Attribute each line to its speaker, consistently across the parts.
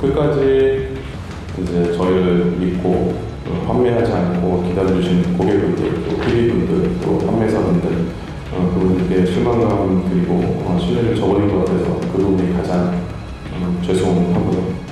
Speaker 1: 끝까지 이제 저희를 믿고 판매하지 않고 기다려주신 고객분들, 또 PB분들, 또 판매사분들 그분들께 실망감 그리고 신뢰를 저버린 것 같아서 그 부분이 가장 죄송한 부분.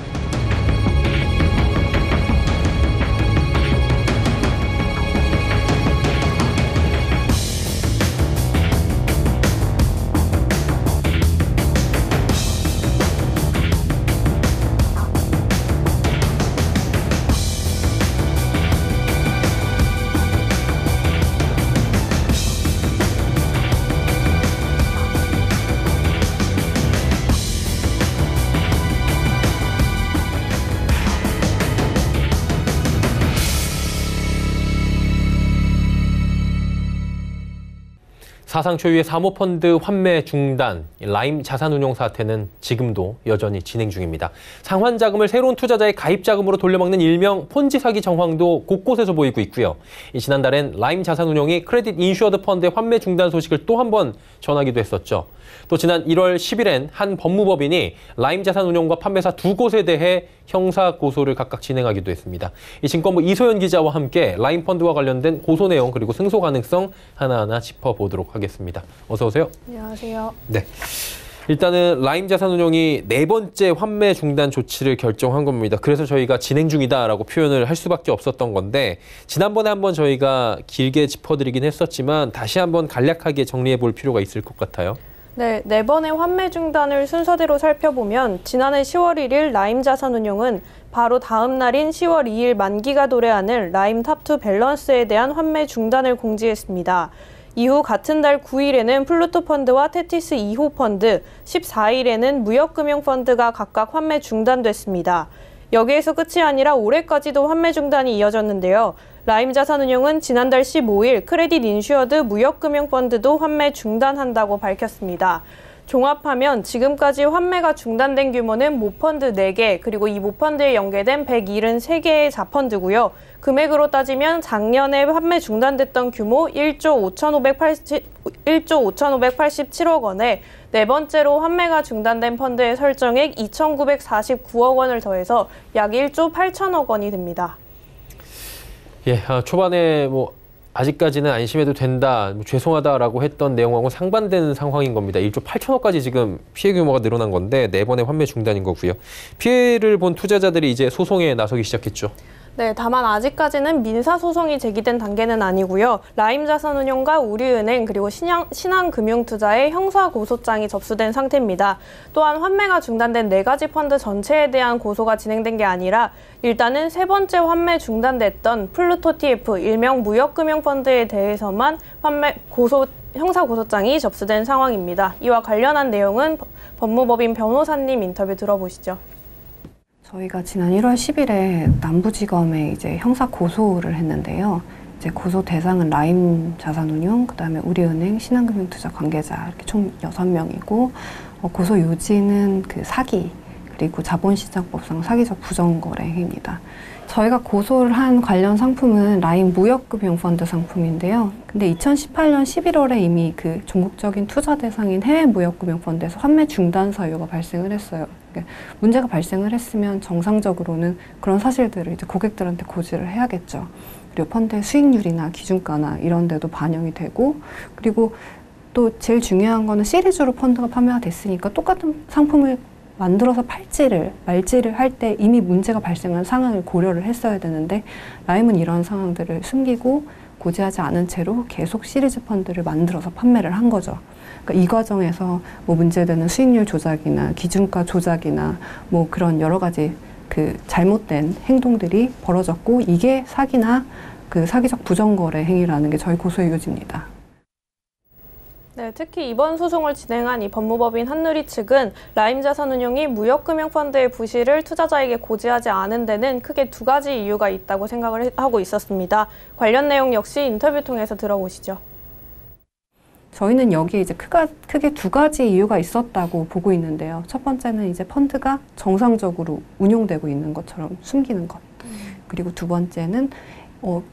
Speaker 2: 사상 초유의 사모펀드 환매 중단, 라임 자산운용 사태는 지금도 여전히 진행 중입니다. 상환 자금을 새로운 투자자의 가입 자금으로 돌려막는 일명 폰지 사기 정황도 곳곳에서 보이고 있고요. 지난달엔 라임 자산운용이 크레딧 인슈어드 펀드의 환매 중단 소식을 또 한 번 전하기도 했었죠. 또 지난 1월 10일엔 한 법무법인이 라임 자산운용과 판매사 두 곳에 대해 형사 고소를 각각 진행하기도 했습니다. 이 증권부 이소연 기자와 함께 라임 펀드와 관련된 고소 내용 그리고 승소 가능성 하나하나 짚어보도록 하겠습니다. 어서 오세요.
Speaker 3: 안녕하세요.
Speaker 2: 네. 일단은 라임 자산운용이 네 번째 환매 중단 조치를 결정한 겁니다. 그래서 저희가 진행 중이다라고 표현을 할 수밖에 없었던 건데 지난번에 한번 저희가 길게 짚어드리긴 했었지만 다시 한번 간략하게 정리해 볼 필요가 있을 것 같아요.
Speaker 3: 네, 네 번의 환매 중단을 순서대로 살펴보면 지난해 10월 1일 라임 자산운용은 바로 다음 날인 10월 2일 만기가 도래하는 라임 탑2 밸런스에 대한 환매 중단을 공지했습니다. 이후 같은 달 9일에는 플루토 펀드와 테티스 2호 펀드, 14일에는 무역금융펀드가 각각 환매 중단됐습니다. 여기에서 끝이 아니라 올해까지도 환매 중단이 이어졌는데요. 라임 자산운용은 지난달 15일 크레딧 인슈어드 무역금융펀드도 환매 중단한다고 밝혔습니다. 종합하면 지금까지 환매가 중단된 규모는 모펀드 4개, 그리고 이 모펀드에 연계된 173개의 자펀드고요. 금액으로 따지면 작년에 환매 중단됐던 규모 1조 5,587억 원에 네 번째로 환매가 중단된 펀드의 설정액 2,949억 원을 더해서 약 1조 8천억 원이 됩니다.
Speaker 2: 예, 초반에 아직까지는 안심해도 된다, 죄송하다라고 했던 내용하고 상반되는 상황인 겁니다. 1조 8천억까지 지금 피해 규모가 늘어난 건데 네 번의 환매 중단인 거고요. 피해를 본 투자자들이 이제 소송에 나서기 시작했죠.
Speaker 3: 네, 다만 아직까지는 민사소송이 제기된 단계는 아니고요. 라임 자산운용과 우리은행 그리고 신한금융투자의 형사고소장이 접수된 상태입니다. 또한 환매가 중단된 네 가지 펀드 전체에 대한 고소가 진행된 게 아니라 일단은 세 번째 환매 중단됐던 플루토 TF, 일명 무역금융펀드에 대해서만 형사고소장이 접수된 상황입니다. 이와 관련한 내용은 법무법인 변호사님 인터뷰 들어보시죠.
Speaker 4: 저희가 지난 1월 10일에 남부지검에 이제 형사 고소를 했는데요. 이제 고소 대상은 라임 자산운용, 그다음에 우리은행, 신한금융투자 관계자 이렇게 총 6명이고 고소 요지는 그 사기 그리고 자본시장법상 사기적 부정거래 행위입니다. 저희가 고소를 한 관련 상품은 라임 무역금융펀드 상품인데요. 근데 2018년 11월에 이미 그 종국적인 투자 대상인 해외 무역금융펀드에서 환매 중단 사유가 발생을 했어요. 그러니까 문제가 발생을 했으면 정상적으로는 그런 사실들을 이제 고객들한테 고지를 해야겠죠. 그리고 펀드의 수익률이나 기준가나 이런 데도 반영이 되고, 그리고 또 제일 중요한 거는 시리즈로 펀드가 판매가 됐으니까 똑같은 상품을 만들어서 말지를 할 때 이미 문제가 발생한 상황을 고려를 했어야 되는데 라임은 이런 상황들을 숨기고 고지하지 않은 채로 계속 시리즈 펀드를 만들어서 판매를 한 거죠. 그러니까 이 과정에서 문제되는 수익률 조작이나 기준가 조작이나 그런 여러 가지 그 잘못된 행동들이 벌어졌고 이게 사기나 그 사기적 부정거래 행위라는 게 저희 고소의 요지입니다.
Speaker 3: 네, 특히 이번 소송을 진행한 이 법무법인 한누리 측은 라임 자산운용이 무역금융펀드의 부실을 투자자에게 고지하지 않은 데는 크게 두 가지 이유가 있다고 생각을 하고 있었습니다. 관련 내용 역시 인터뷰 통해서 들어보시죠.
Speaker 4: 저희는 여기에 이제 크게 두 가지 이유가 있었다고 보고 있는데요. 첫 번째는 이제 펀드가 정상적으로 운용되고 있는 것처럼 숨기는 것. 그리고 두 번째는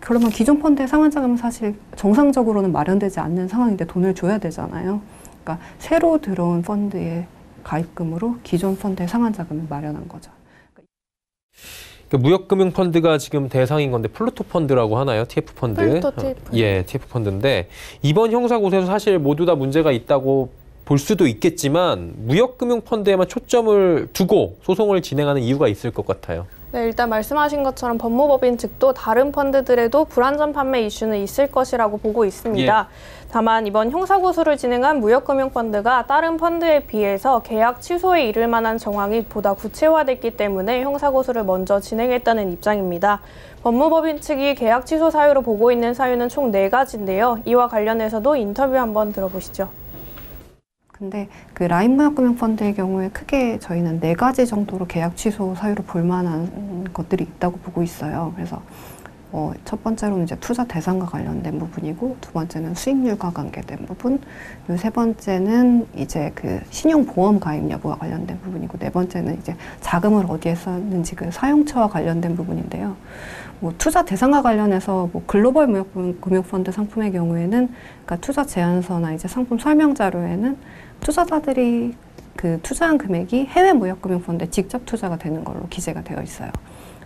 Speaker 4: 그러면 기존 펀드의 상환자금은 사실 정상적으로는 마련되지 않는 상황인데 돈을 줘야 되잖아요. 그러니까 새로 들어온 펀드의 가입금으로 기존 펀드의 상환자금을 마련한 거죠.
Speaker 2: 무역금융펀드가 지금 대상인 건데 플루토 펀드라고 하나요? TF 펀드.
Speaker 3: 플루토 TF.
Speaker 2: 예, TF 펀드인데 이번 형사고소에서 사실 모두 다 문제가 있다고 볼 수도 있겠지만 무역금융펀드에만 초점을 두고 소송을 진행하는 이유가 있을 것 같아요.
Speaker 3: 네, 일단 말씀하신 것처럼 법무법인 측도 다른 펀드들에도 불안전 판매 이슈는 있을 것이라고 보고 있습니다. 다만 이번 형사고소를 진행한 무역금융펀드가 다른 펀드에 비해서 계약 취소에 이를 만한 정황이 보다 구체화됐기 때문에 형사고소를 먼저 진행했다는 입장입니다. 법무법인 측이 계약 취소 사유로 보고 있는 사유는 총 4가지인데요. 이와 관련해서도 인터뷰 한번 들어보시죠.
Speaker 4: 근데 그 라임무역금융펀드의 경우에 크게 저희는 4가지 정도로 계약 취소 사유로 볼 만한 것들이 있다고 보고 있어요. 그래서 첫 번째로는 이제 투자 대상과 관련된 부분이고, 두 번째는 수익률과 관계된 부분, 그리고 세 번째는 이제 그 신용보험 가입 여부와 관련된 부분이고, 네 번째는 이제 자금을 어디에 썼는지 그 사용처와 관련된 부분인데요. 뭐 투자 대상과 관련해서 뭐 글로벌 무역금융펀드 상품의 경우에는, 그러니까 투자 제안서나 이제 상품 설명 자료에는 투자자들이 그 투자한 금액이 해외 무역금융펀드에 직접 투자가 되는 걸로 기재가 되어 있어요.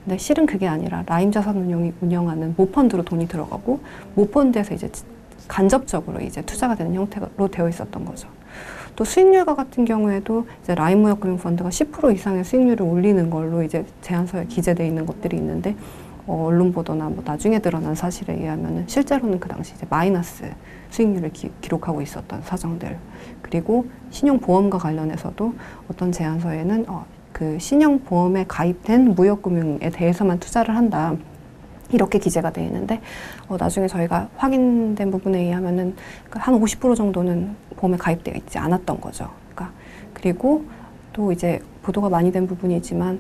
Speaker 4: 근데 실은 그게 아니라 라임자산운용이 운영하는 모펀드로 돈이 들어가고, 모펀드에서 이제 간접적으로 이제 투자가 되는 형태로 되어 있었던 거죠. 또 수익률과 같은 경우에도 이제 라임무역금융펀드가 10% 이상의 수익률을 올리는 걸로 이제 제안서에 기재되어 있는 것들이 있는데, 언론 보도나 뭐 나중에 드러난 사실에 의하면은 실제로는 그 당시 이제 마이너스 수익률을 기록하고 있었던 사정들, 그리고 신용보험과 관련해서도 어떤 제안서에는 그 신용보험에 가입된 무역금융에 대해서만 투자를 한다, 이렇게 기재가 되어 있는데, 나중에 저희가 확인된 부분에 의하면은 한 50% 정도는 보험에 가입되어 있지 않았던 거죠. 그러니까 그리고 또 이제 보도가 많이 된 부분이지만,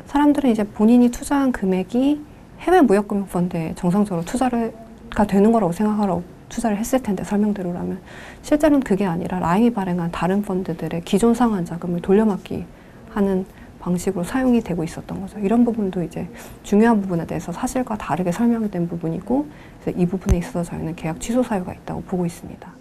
Speaker 4: 사람들은 이제 본인이 투자한 금액이 해외 무역금융펀드에 정상적으로 투자가 되는 거라고 생각하라고 투자를 했을 텐데, 설명대로라면 실제로는 그게 아니라 라임이 발행한 다른 펀드들의 기존 상환 자금을 돌려막기 하는 방식으로 사용이 되고 있었던 거죠. 이런 부분도 이제 중요한 부분에 대해서 사실과 다르게 설명이 된 부분이고, 그래서 이 부분에 있어서 저희는 계약 취소 사유가 있다고 보고 있습니다.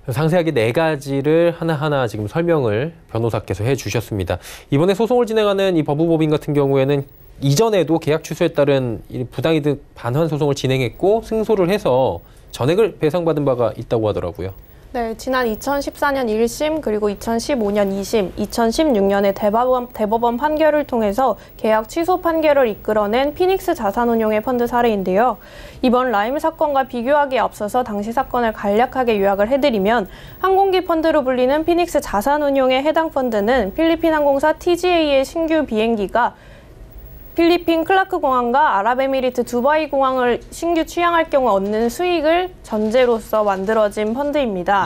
Speaker 2: 상세하게 4가지를 하나하나 지금 설명을 변호사께서 해주셨습니다. 이번에 소송을 진행하는 이 법무법인 같은 경우에는 이전에도 계약 취소에 따른 부당이득 반환 소송을 진행했고 승소를 해서 전액을 배상받은 바가 있다고 하더라고요.
Speaker 3: 네, 지난 2014년 1심 그리고 2015년 2심, 2016년에 대법원 판결을 통해서 계약 취소 판결을 이끌어낸 피닉스 자산운용의 펀드 사례인데요. 이번 라임 사건과 비교하기에 앞서서 당시 사건을 간략하게 요약을 해드리면, 항공기 펀드로 불리는 피닉스 자산운용의 해당 펀드는 필리핀 항공사 TGA의 신규 비행기가 필리핀 클라크 공항과 아랍에미리트 두바이 공항을 신규 취항할 경우 얻는 수익을 전제로서 만들어진 펀드입니다.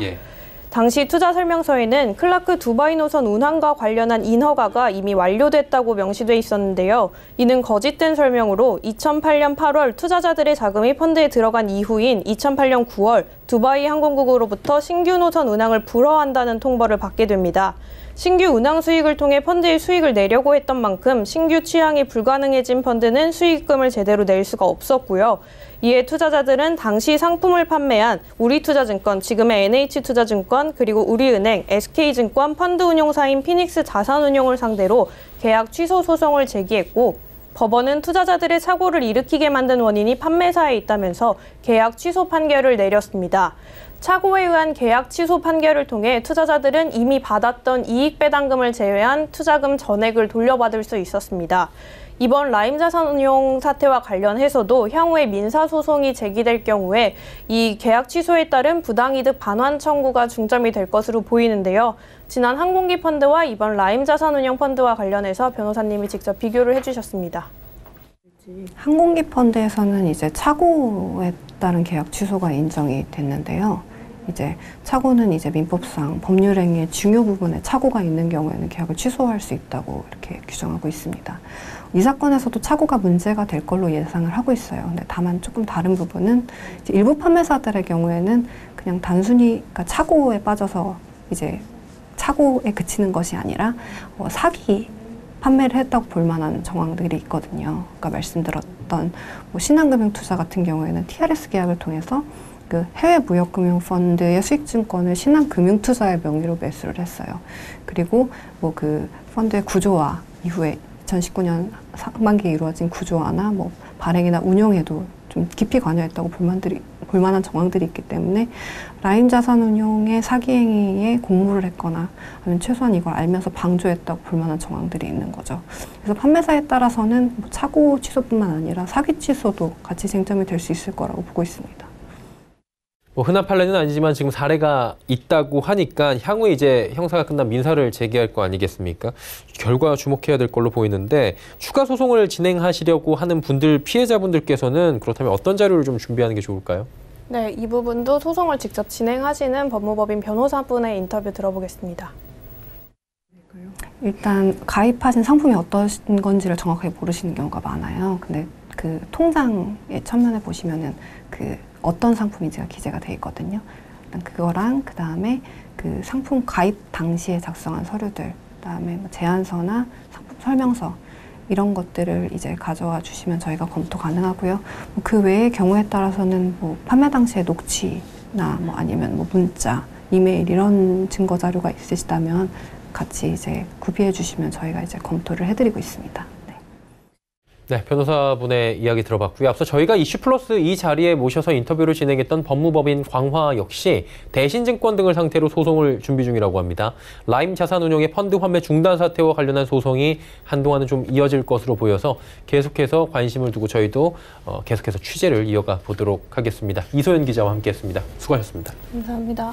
Speaker 3: 당시 투자 설명서에는 클라크 두바이 노선 운항과 관련한 인허가가 이미 완료됐다고 명시돼 있었는데요. 이는 거짓된 설명으로 2008년 8월 투자자들의 자금이 펀드에 들어간 이후인 2008년 9월 두바이 항공국으로부터 신규 노선 운항을 불허한다는 통보를 받게 됩니다. 신규 운항 수익을 통해 펀드에 수익을 내려고 했던 만큼 신규 취항이 불가능해진 펀드는 수익금을 제대로 낼 수가 없었고요. 이에 투자자들은 당시 상품을 판매한 우리투자증권, 지금의 NH투자증권, 그리고 우리은행, SK증권 펀드 운용사인 피닉스 자산운용을 상대로 계약 취소 소송을 제기했고, 법원은 투자자들의 착오를 일으키게 만든 원인이 판매사에 있다면서 계약 취소 판결을 내렸습니다. 착오에 의한 계약 취소 판결을 통해 투자자들은 이미 받았던 이익 배당금을 제외한 투자금 전액을 돌려받을 수 있었습니다. 이번 라임 자산운용 사태와 관련해서도 향후에 민사소송이 제기될 경우에 이 계약 취소에 따른 부당이득 반환 청구가 중점이 될 것으로 보이는데요. 지난 항공기 펀드와 이번 라임 자산운용 펀드와 관련해서 변호사님이 직접 비교를 해주셨습니다.
Speaker 4: 항공기 펀드에서는 이제 착오에 따른 계약 취소가 인정이 됐는데요. 이제 착오는 이제 민법상 법률행위의 중요 부분에 착오가 있는 경우에는 계약을 취소할 수 있다고 이렇게 규정하고 있습니다. 이 사건에서도 착오가 문제가 될 걸로 예상을 하고 있어요. 근데 다만 조금 다른 부분은 이제 일부 판매사들의 경우에는 그냥 단순히 그러니까 착오에 빠져서 이제 착오에 그치는 것이 아니라 사기 판매를 했다고 볼 만한 정황들이 있거든요. 아까 말씀드렸던 뭐 신한금융투자 같은 경우에는 TRS 계약을 통해서 그 해외 무역금융펀드의 수익증권을 신한금융투자의 명의로 매수를 했어요. 그리고 뭐 그 펀드의 구조화 이후에 2019년 상반기에 이루어진 구조화나 뭐 발행이나 운용에도 좀 깊이 관여했다고 볼만한 정황들이 있기 때문에 라임 자산운용의 사기 행위에 공모를 했거나 아니면 최소한 이걸 알면서 방조했다고 볼만한 정황들이 있는 거죠. 그래서 판매사에 따라서는 뭐 착오 취소뿐만 아니라 사기 취소도 같이 쟁점이 될 수 있을 거라고 보고 있습니다.
Speaker 2: 뭐 흔한 판례는 아니지만 지금 사례가 있다고 하니까 향후에 이제 형사가 끝난 민사를 제기할 거 아니겠습니까? 결과 주목해야 될 걸로 보이는데 추가 소송을 진행하시려고 하는 분들, 피해자분들께서는 그렇다면 어떤 자료를 좀 준비하는 게 좋을까요?
Speaker 3: 네, 이 부분도 소송을 직접 진행하시는 법무법인 변호사분의 인터뷰 들어보겠습니다.
Speaker 4: 일단 가입하신 상품이 어떤 건지를 정확하게 모르시는 경우가 많아요. 근데 그 통장의 첫면에 보시면은 그 어떤 상품인지가 기재가 돼 있거든요. 일단 그거랑 그 다음에 그 상품 가입 당시에 작성한 서류들, 그다음에 뭐 제안서나 상품 설명서 이런 것들을 이제 가져와 주시면 저희가 검토 가능하고요. 그 외의 경우에 따라서는 뭐 판매 당시의 녹취나 뭐 아니면 뭐 문자, 이메일 이런 증거 자료가 있으시다면 같이 이제 구비해 주시면 저희가 이제 검토를 해드리고 있습니다.
Speaker 2: 네, 변호사분의 이야기 들어봤고요. 앞서 저희가 이슈 플러스 이 자리에 모셔서 인터뷰를 진행했던 법무법인 광화 역시 대신증권 등을 상태로 소송을 준비 중이라고 합니다. 라임 자산운용의 펀드 환매 중단 사태와 관련한 소송이 한동안은 좀 이어질 것으로 보여서 계속해서 관심을 두고 저희도 계속해서 취재를 이어가 보도록 하겠습니다. 이소연 기자와 함께했습니다. 수고하셨습니다.
Speaker 3: 감사합니다.